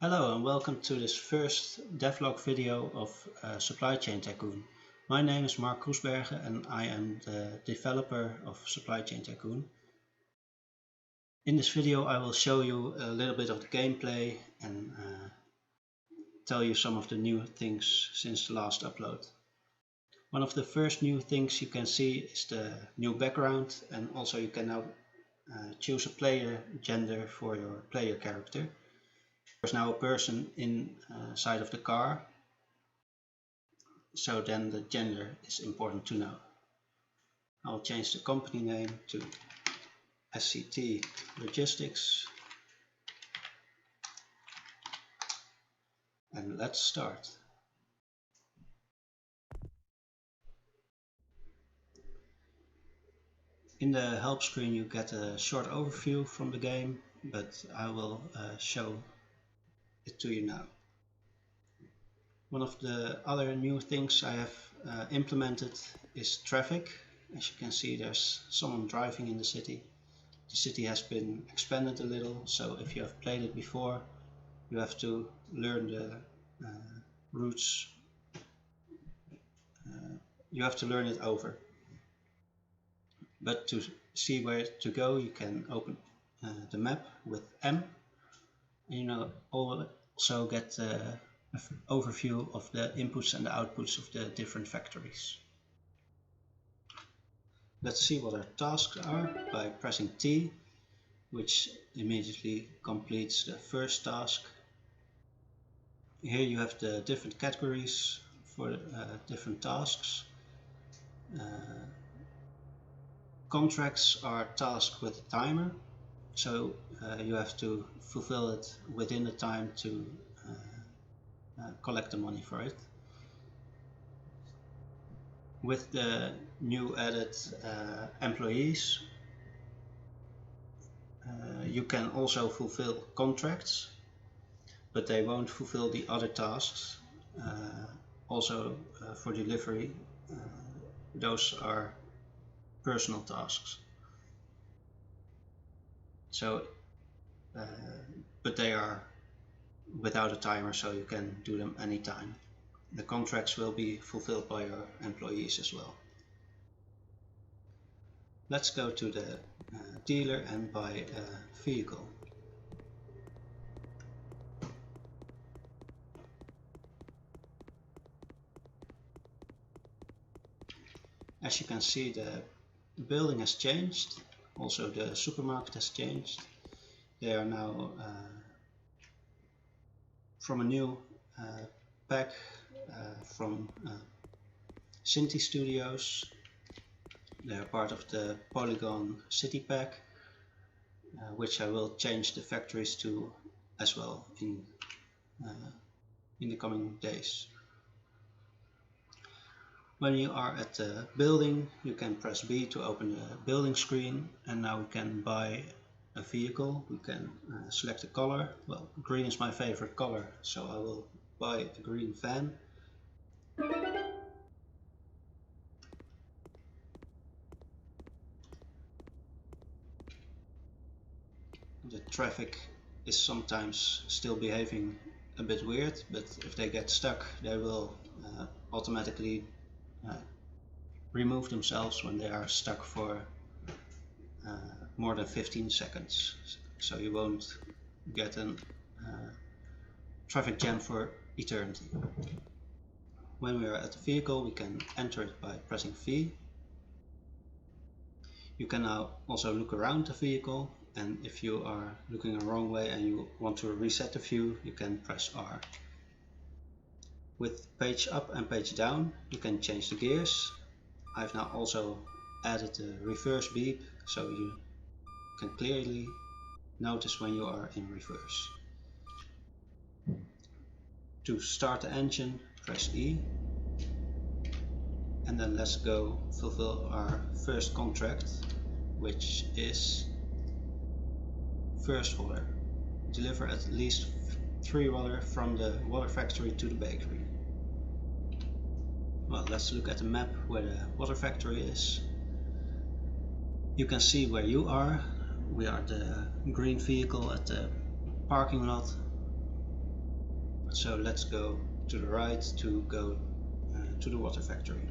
Hello and welcome to this first devlog video of Supply Chain Tycoon. My name is Mark Kroesbergen and I am the developer of Supply Chain Tycoon. In this video I will show you a little bit of the gameplay and tell you some of the new things since the last upload. One of the first new things you can see is the new background, and also you can now choose a player gender for your player character. There's now a person inside of the car, so then the gender is important to know. I'll change the company name to SCT Logistics and let's start. In the help screen you get a short overview from the game, but I will show it to you now. One of the other new things I have implemented is traffic. As you can see, there's someone driving in the city. The city has been expanded a little, so if you have played it before, you have to learn the routes. You have to learn it over. But to see where to go, you can open the map with M, and you also get an overview of the inputs and the outputs of the different factories. Let's see what our tasks are by pressing T, which immediately completes the first task. Here you have the different categories for different tasks. Contracts are tasks with a timer, so you have to fulfill it within the time to collect the money for it. With the new added employees, you can also fulfill contracts, but they won't fulfill the other tasks. Also for delivery, those are personal tasks. So, but they are without a timer, so you can do them anytime. The contracts will be fulfilled by your employees as well. Let's go to the dealer and buy a vehicle. As you can see, the building has changed. Also the supermarket has changed. They are now from a new pack from Cinti Studios. They are part of the Polygon City pack, which I will change the factories to as well in the coming days. When you are at the building, you can press B to open the building screen, and now we can buy a vehicle. We can select a color. Well, green is my favorite color, so I will buy a green van. The traffic is sometimes still behaving a bit weird, but if they get stuck, they will automatically remove themselves when they are stuck for more than 15 seconds. So you won't get a traffic jam for eternity. When we are at the vehicle, we can enter it by pressing V. You can now also look around the vehicle, and if you are looking the wrong way and you want to reset the view, you can press R. With page up and page down, you can change the gears. I've now also added the reverse beep, so you can clearly notice when you are in reverse. To start the engine, press E. And then let's go fulfill our first contract, which is first water. Deliver at least 3 water from the water factory to the bakery. Well, let's look at the map where the water factory is. You can see where you are. We are the green vehicle at the parking lot. So let's go to the right to go to the water factory.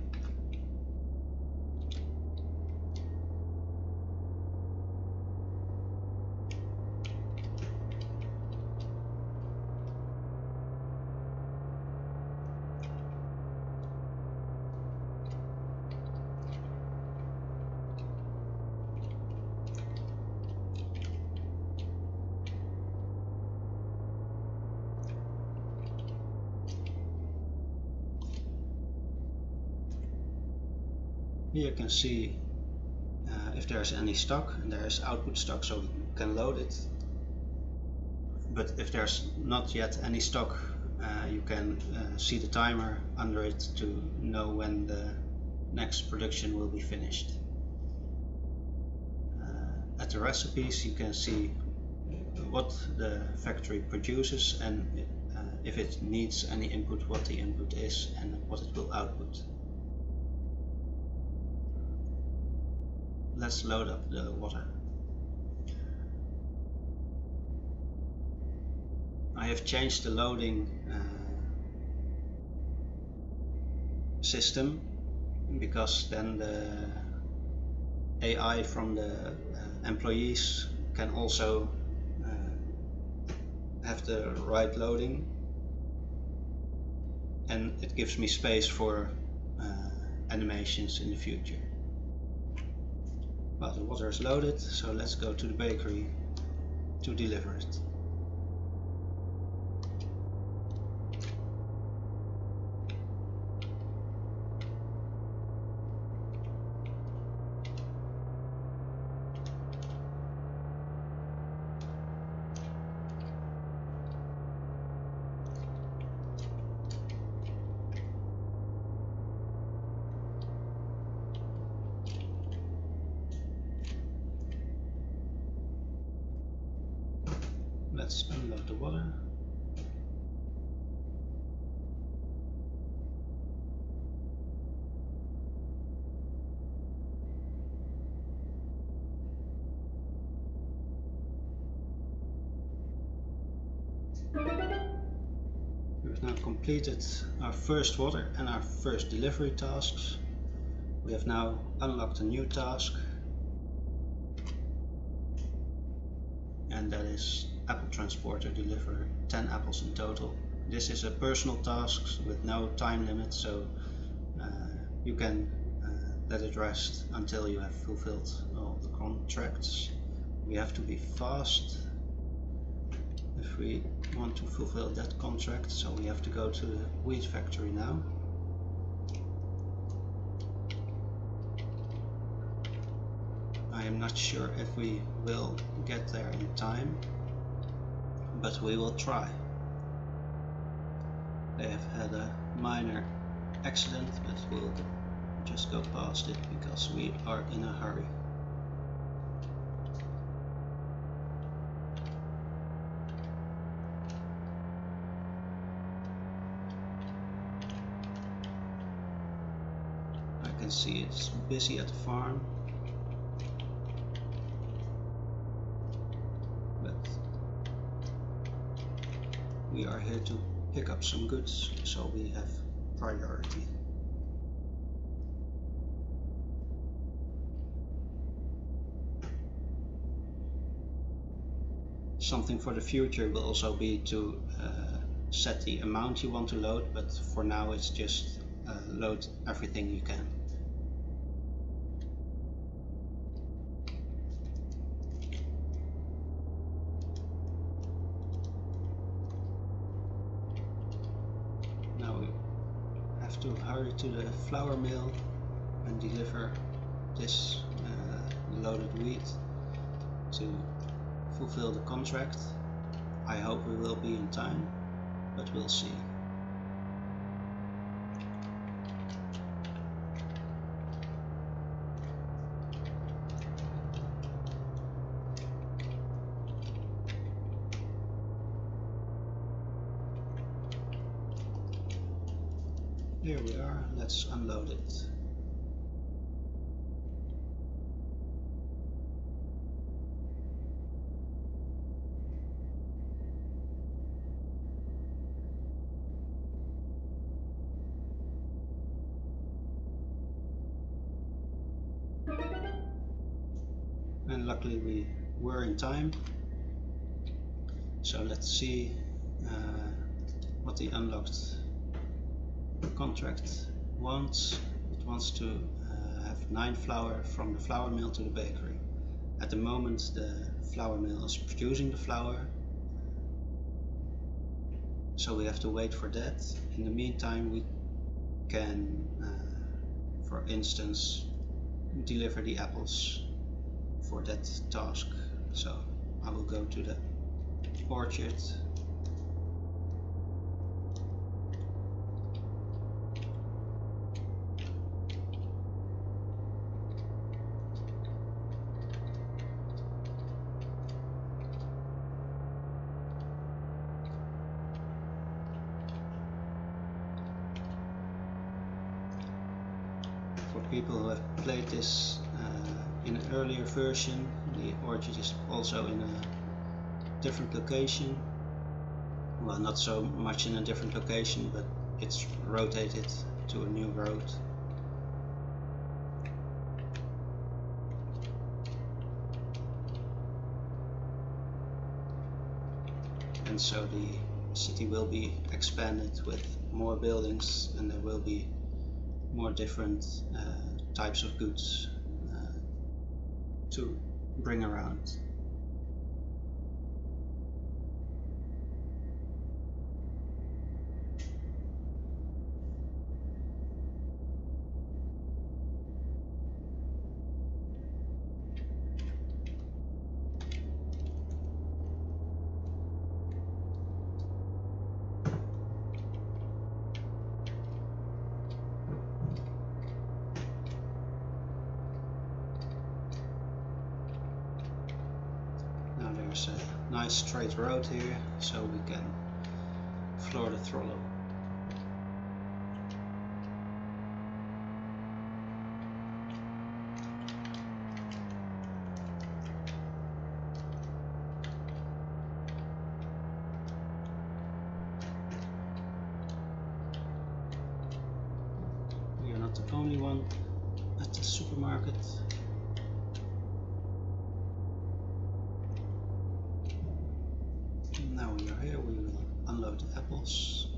Here you can see if there's any stock, and there's output stock, so we can load it. But if there's not yet any stock, you can see the timer under it to know when the next production will be finished. At the recipes you can see what the factory produces and if it needs any input, what the input is and what it will output. Let's load up the water. I have changed the loading system because then the AI from the employees can also have the right loading, and it gives me space for animations in the future. Well, the water is loaded, so let's go to the bakery to deliver it. Let's unload the water. We've now completed our first water and our first delivery tasks. We have now unlocked a new task, and that is apple transporter, deliver 10 apples in total. This is a personal task with no time limit, so you can let it rest until you have fulfilled all the contracts. We have to be fast if we want to fulfill that contract, so we have to go to the wheat factory now. I am not sure if we will get there in time, but we will try. They have had a minor accident, but we'll just go past it because we are in a hurry. I can see it's busy at the farm, but we are here to pick up some goods, so we have priority. Something for the future will also be to set the amount you want to load, but for now it's just load everything you can. Now we have to hurry to the flour mill and deliver this loaded wheat to fulfill the contract. I hope we will be in time, but we'll see. Here we are, let's unload it. luckily we were in time. So let's see what the unlocked contract wants. It wants to have 9 flour from the flour mill to the bakery. At the moment the flour mill is producing the flour, so we have to wait for that. In the meantime we can, for instance, deliver the apples for that task. So I will go to the orchard. For people who have played this in an earlier version, the orchard is also in a different location. Well, not so much in a different location, but it's rotated to a new road. And so the city will be expanded with more buildings, and there will be more different types of goods to bring around. There's a nice straight road here, so we can floor the throttle. We are not the only one at the supermarket. Now we are here, we will unload the apples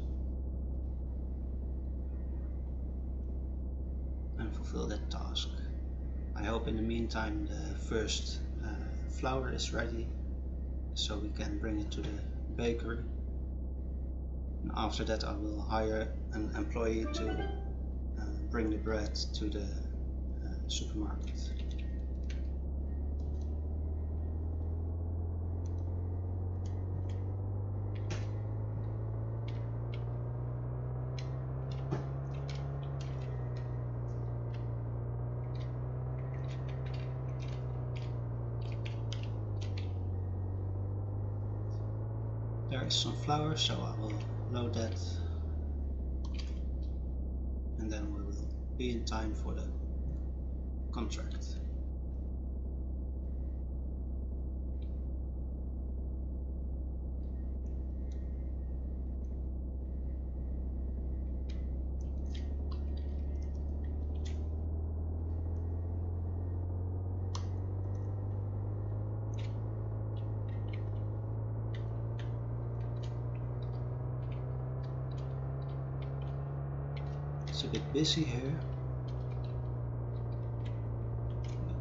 and fulfill that task. I hope in the meantime the first flour is ready, so we can bring it to the bakery. And after that I will hire an employee to bring the bread to the supermarket. There is some flour, so I will load that, and then we will be in time for the contract. It's a bit busy here,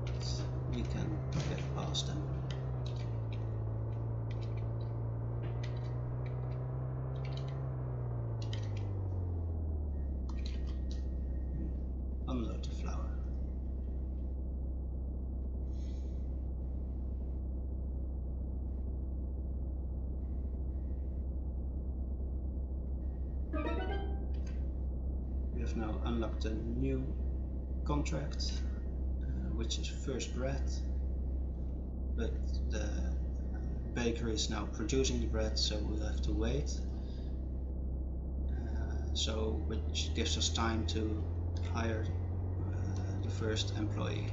but we can get past them. Unload the flour. We have now unlocked a new contract, which is first bread, but the bakery is now producing the bread, so we'll have to wait. Which gives us time to hire the first employee.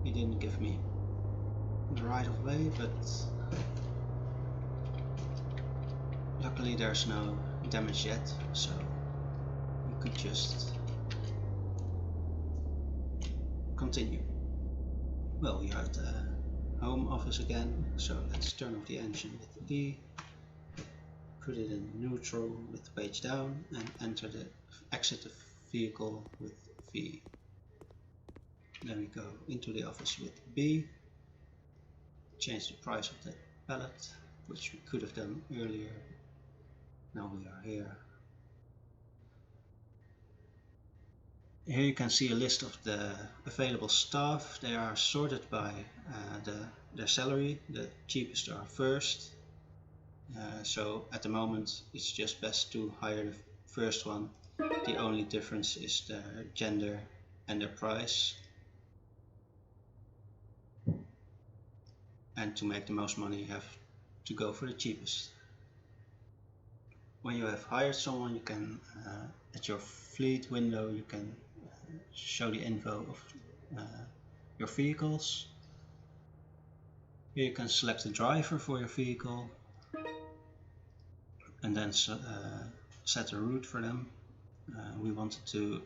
He didn't give me the right of way, but luckily there's no damage yet, so we could just continue. Well, we are at the home office again, so let's turn off the engine with V, put it in neutral with page down, and exit the vehicle with V. Then we go into the office with B, change the price of the pallet, which we could have done earlier. Now we are here. Here you can see a list of the available staff. They are sorted by their salary. The cheapest are first. So at the moment it's just best to hire the first one. The only difference is their gender and their price. And to make the most money you have to go for the cheapest. When you have hired someone, you can at your fleet window you can show the info of your vehicles. Here you can select the driver for your vehicle and then set a route for them. We wanted to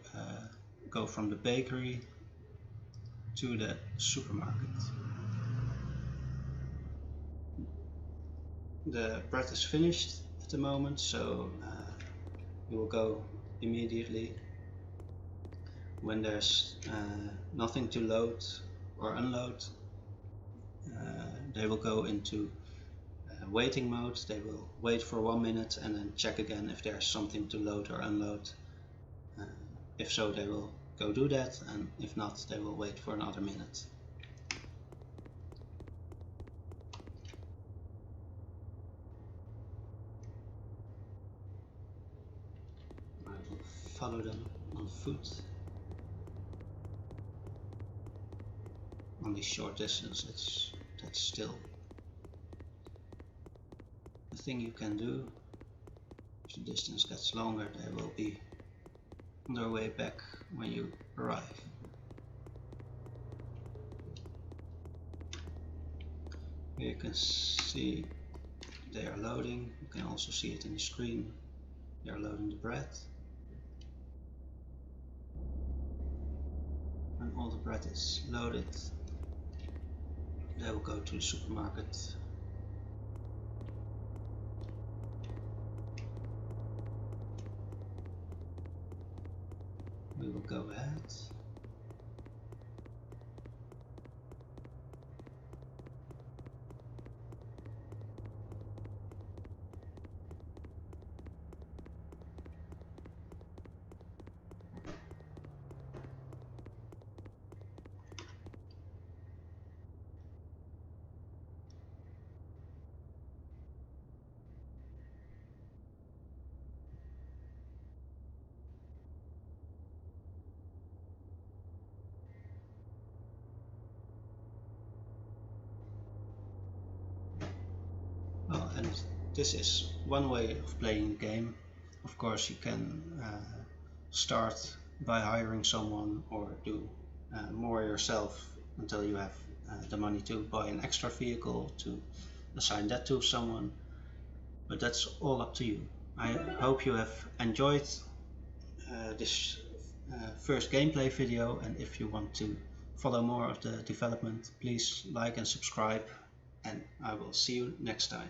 go from the bakery to the supermarket. The bread is finished at the moment, so we will go immediately. When there's nothing to load or unload, they will go into waiting mode. They will wait for 1 minute and then check again if there's something to load or unload. If so, they will go do that, and if not, they will wait for another minute. I will follow them on foot. On this short distance, that's still a thing you can do. If the distance gets longer, they will be on their way back when you arrive. Here you can see they are loading. You can also see it in the screen. They are loading the bread. When all the bread is loaded, they will go to the supermarket. We will go ahead. Well, and this is one way of playing the game. Of course, you can start by hiring someone or do more yourself until you have the money to buy an extra vehicle to assign that to someone. But that's all up to you. I hope you have enjoyed this first gameplay video, and if you want to follow more of the development, please like and subscribe, and I will see you next time.